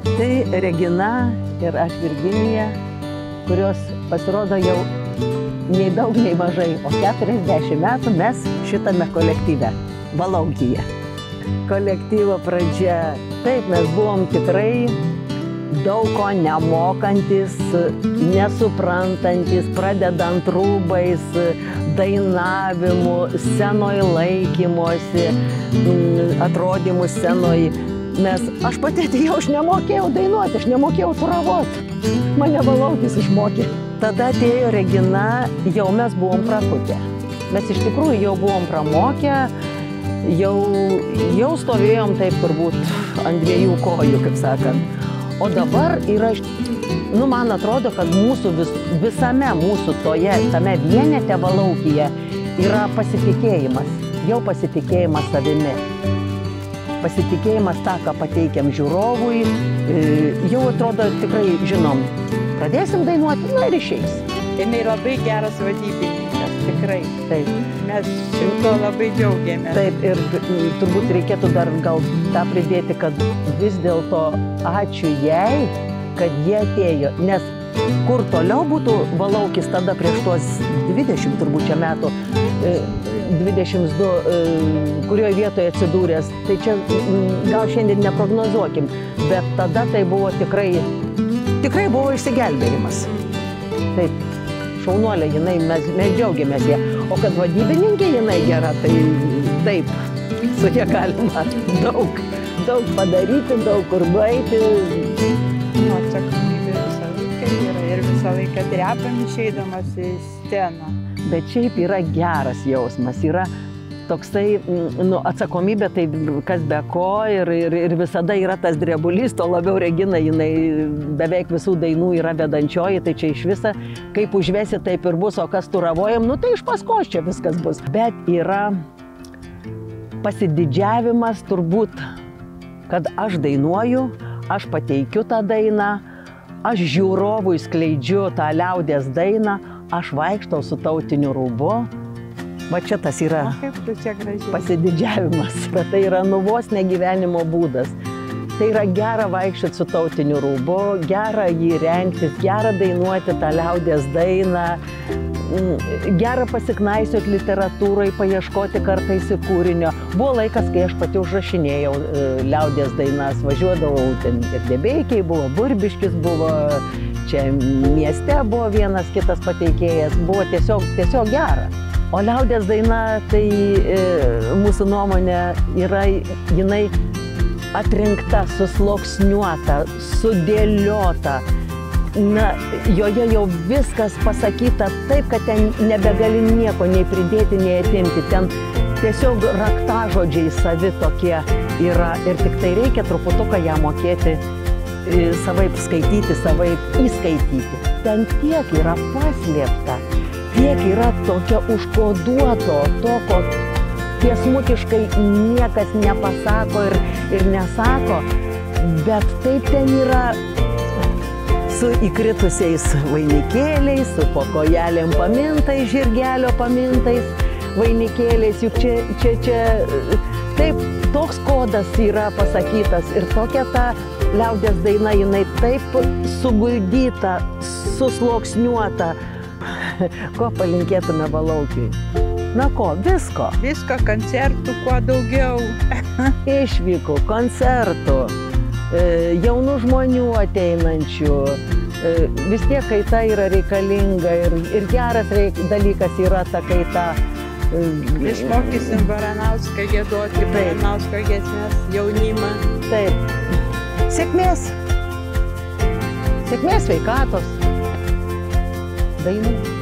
Tai Regina ir aš Virginija, kurios pasirodo jau nei daug, nei mažai, o 40 metų mes šitame kolektyve, Valaukija. Kolektyvo pradžia, taip, mes buvom tikrai daug ko nemokantis, nesuprantantis, pradedant rūbais, dainavimu, scenoj laikymosi, atrodymu scenoj. Aš pati atėjau, aš nemokėjau dainuoti, aš nemokėjau turavoti. Mane Valaukis išmokė. Tada atėjo Regina, jau mes buvom prakutę. Mes iš tikrųjų jau buvom pramokę, jau stovėjom taip turbūt ant dviejų kojų, kaip sakant. O dabar yra, man atrodo, kad visame mūsų tame vienete Valaukija yra pasitikėjimas, jau pasitikėjimas savimi. Pasitikėjimas tą, ką pateikiam žiūrovui, jau atrodo tikrai žinom, pradėsim dainuoti, ir išeis. Jinai labai geras vadybininkas, tikrai. Taip. Mes šito labai džiaugiamės. Taip, ir turbūt reikėtų dar gal tą pridėti, kad vis dėlto ačiū jai, kad jie atėjo, nes kur toliau būtų Valaukis tada prieš tuos 20 turbūt čia metų, 22, kurioje vietoje atsidūręs, tai čia gal šiandien neprognozuokim, bet tada tai buvo tikrai buvo išsigelbėjimas. Taip, šaunuolė jinai, mes džiaugiamės ją, o kad vadybininkė jinai gera, tai taip, su ja galima daug padaryti, daug kur baiti. Atsakomybė visą laiką yra ir visą laiką drepam išeidamas į sceną. Bet šiaip yra geras jausmas, yra toksai, atsakomybė, tai kas be ko ir visada yra tas drebulys, to labiau Regina, jinai beveik visų dainų yra vedančioji, tai čia iš viso, kaip užvesi, taip ir bus, o kas turavojam, tai iš paskos čia viskas bus. Bet yra pasididžiavimas turbūt, kad aš dainuoju, aš pateikiu tą dainą, aš žiūrovui skleidžiu tą liaudies dainą, aš vaikštau su tautiniu rūbu. Va čia tas yra pasididžiavimas, bet tai yra vos ne gyvenimo būdas. Tai yra gera vaikščioti su tautiniu rūbu, gera jį rengtis, gera dainuoti tą liaudies dainą, gera pasiknaisioti literatūrai, paieškoti kartais į kūrinio. Buvo laikas, kai aš pati užrašinėjau liaudies dainas, važiuodavau, ten ir Debeikiai buvo, Burbiškis buvo, čia mieste buvo vienas kitas pateikėjas, buvo tiesiog gera. O liaudies daina, tai mūsų nuomonė yra, jinai atrinkta, susluoksniuota, sudėliota. Joje jau viskas pasakyta taip, kad ten nebegali nieko nei pridėti, nei atimti. Ten tiesiog raktažodžiai savi tokie yra ir tik tai reikia truputuką ją mokėti savaip skaityti, savaip įskaityti. Ten tiek yra paslėpta, tiek yra tokio užkoduoto, to, ko tiesmukiškai niekas nepasako ir nesako, bet taip ten yra su įkritusiais vainikėliais, su po kojelėm pamintais, žirgelio pamintais vainikėliais, juk čia taip, toks kodas yra pasakytas ir tokia ta liaudies daina, jinai taip suguldyta, susluoksniuota. Ko palinkėtume Valaukiui? Na ko, visko. Visko, koncertų kuo daugiau. Išvykų, koncertų, jaunų žmonių ateinančių. Vis tiek kaita yra reikalinga ir geras dalykas yra ta kaita. Išmokysim Baranauską giedoti, Baranausko giesmes, jaunimą. Taip. Sėkmės. Sėkmės, sveikatos. Dainų.